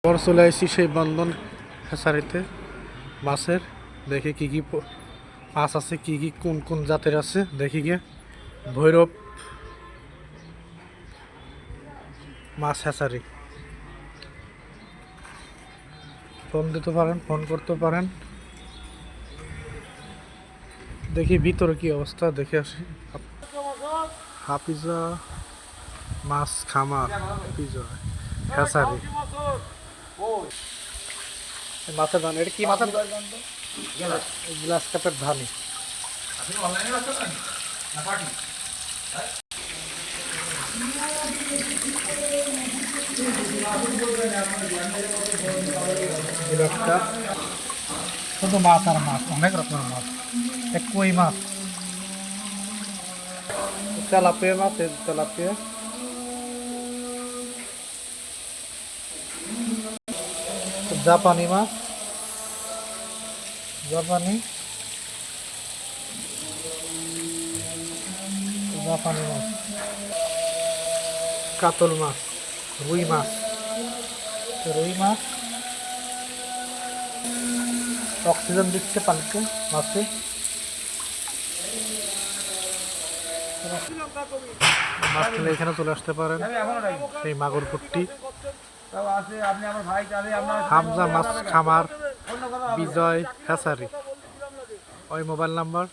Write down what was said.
পর চলে আসছি সেই বন্ধন হ্যাচারিতে মাছের। দেখি কি কি মাছ আছে, কি কি কোন কোন জাতের আছে দেখি গিয়ে। ভৈরব মাছ হ্যাচারি, ফোন দিতে পারেন, ফোন করতে পারেন। দেখি ভিতরে কি অবস্থা, দেখে আসি। হাফিজা মাছ খামার, হাফিজা হ্যাচারি। মাছের ধান, এটা কি মাছের গ্লাস কাপের ধানি। শুধু মাছ আর মাছ, অনেক রকমের মাছ। এক কই মাছ, তেলাপিয়া মাছ, তেলাপিয়া। জাপানি মাছ, জাপানি জাপানি মাছ। কাতল মাছ, রুই মাছ, রুই মাছ। অক্সিজেন দিচ্ছে পানিতে মাছে। মাছ খেলে এখানে চলে আসতে পারেন, সেই মাগুরপুট্টি হামজা মাছ খামার, বিজয় হ্যাচারি। ওই মোবাইল নাম্বার